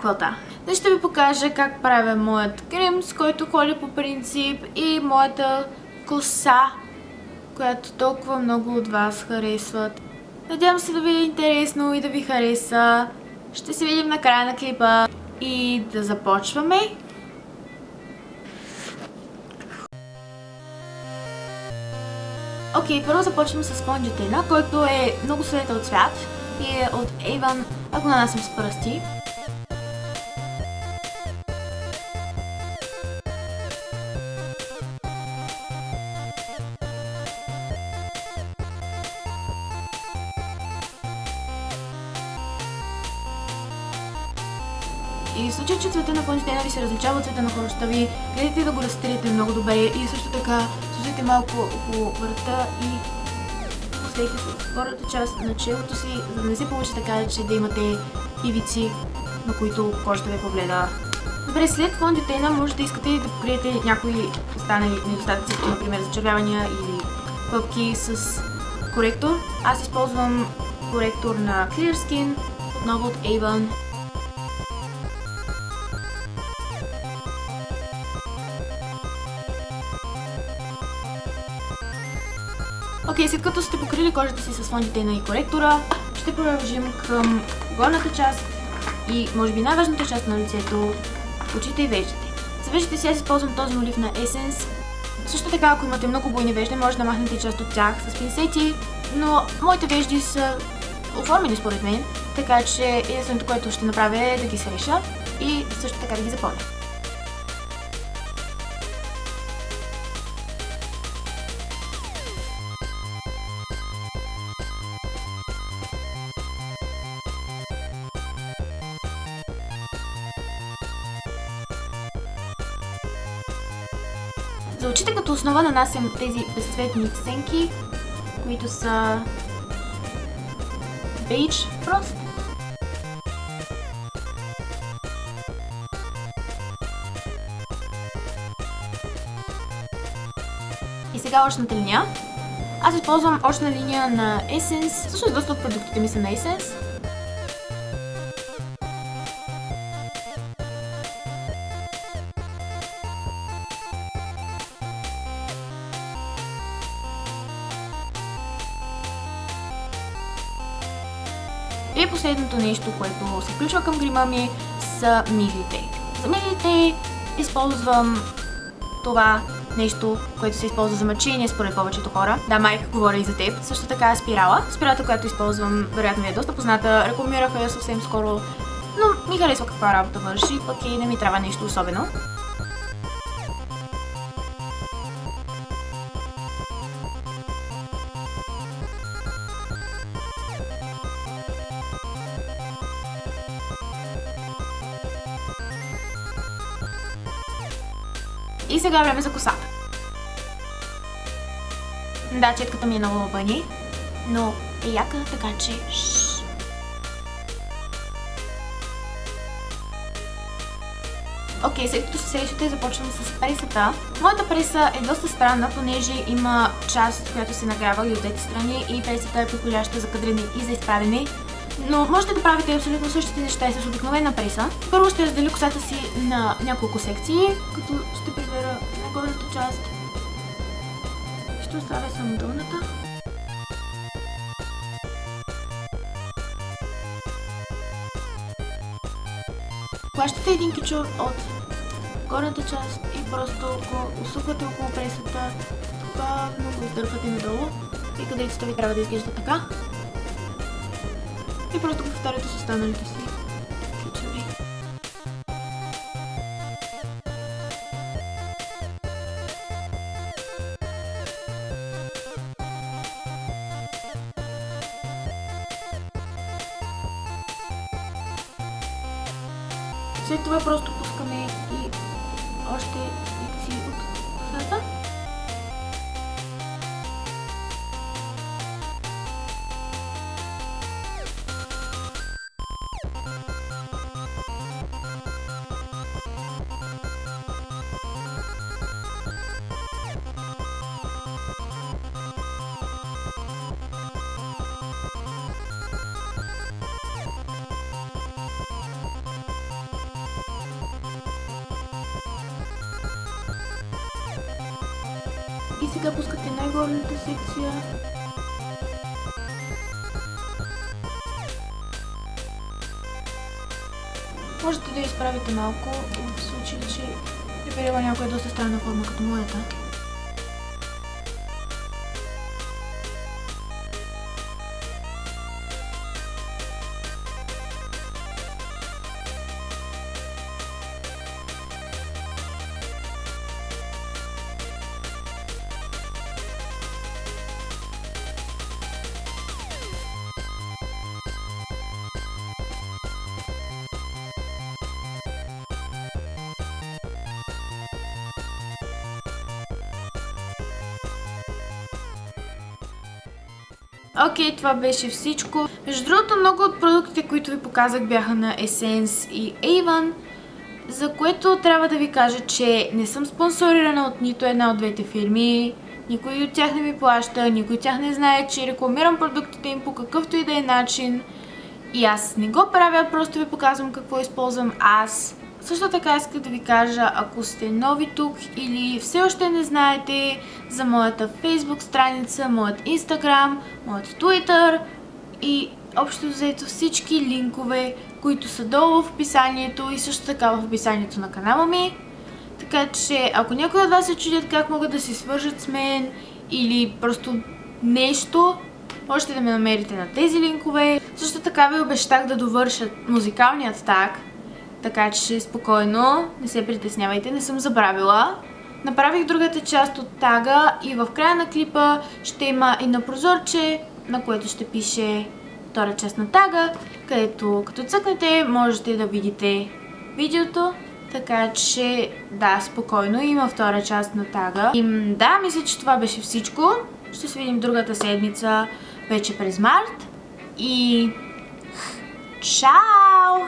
аквалта. Днес ще ви покажа как правя моят крем, с който ходя по принцип, и моята коса, която толкова много от вас харесват. Надявам се да ви е интересно и да ви хареса. Ще се видим на края на клипа и да започваме. Окей, първо започвам с фондютена, който е много светъл цвят и е от Avon, ако нанасям с пръсти. И в случай, че цвета на фондютена ви се различава от цвета на хората ви, гледайте да го разтерите много добре и също така служите малко около врата и посейте с горната част на челото си, за да не се получи така, че да имате ивици, на които кожата ви погледа. Добре, след фондютена може да искате да покриете някои останали недостатъци, например зачервявания или пъпки с коректор. Аз използвам коректор на Clear Skin, отново от Avon. Окей, след като сте покрили кожата си с фондютена и коректора, ще продължим към горната част и може би най-важната част на лицето, очите и веждите. За веждите си аз използвам този олив на Essence. Също така, ако имате много буйни вежди, може да махнете част от тях с пинцети, но моите вежди са оформени според мен, така че единственото, което ще направя е да ги среша и също така да ги запомня. За очите като основа нанасям тези безцветни сенки, които са Beige Frost. И сега очната линия. Аз използвам очна линия на Essence. Всъщност доста от продуктите ми са на Essence. И последното нещо, което се включва към грима ми, са миглите. За миглите използвам това нещо, което се използва за мъчение според повечето хора. Да, майка, говоря и за теб. Също така спирала. Спиралата, която използвам, вероятно ви е доста позната. Рекламираха я съвсем скоро, но ми харесва каква работа върши, пък и не ми трябва нещо особено. И сега време за косата. Да, четката ми е много лъбани, но е яка, така че Окей, след като се срещате, започвам с пресата. Моята преса е доста странна, понеже има част, която се нагрява и от двете страни и пресата е подходяща за кадрене и за изправене. Но можете да правите абсолютно същите неща и с обикновена преса. Първо ще разделя косата си на няколко секции, като ще прибера на горната част. Ще оставя само долната. Хващате един кичур от горната част и просто го усуквате около пресата, бавно го издърпвате надолу и където ви трябва да изглежда така. И просто го повтаряте с останалите си кичури. След това просто пускаме и още секции от косата. И сега пускате най-горната секция. Можете да изправите малко, в случай, че е приела някоя доста странна форма като моята. Окей, това беше всичко. Между другото, много от продуктите, които ви показах, бяха на Essence и Avon, за което трябва да ви кажа, че не съм спонсорирана от нито една от двете фирми. Никой от тях не ми плаща, никой от тях не знае, че рекламирам продуктите им по какъвто и да е начин. И аз не го правя, просто ви показвам какво използвам аз. Също така искам да ви кажа, ако сте нови тук или все още не знаете за моята Facebook страница, моят Instagram, моят Twitter и общо взето всички линкове, които са долу в описанието и също така в описанието на канала ми. Така че ако някой от вас се чудят как могат да се свържат с мен или просто нещо, можете да ме намерите на тези линкове. Също така ви обещах да довърша музикалният таг. Така че спокойно, не се притеснявайте, не съм забравила. Направих другата част от тага и в края на клипа ще има едно прозорче, на което ще пише втора част на тага, където като цъкнете можете да видите видеото. Така че да, спокойно, има втора част на тага. И да, мисля, че това беше всичко. Ще се видим другата седмица, вече през март. И чао!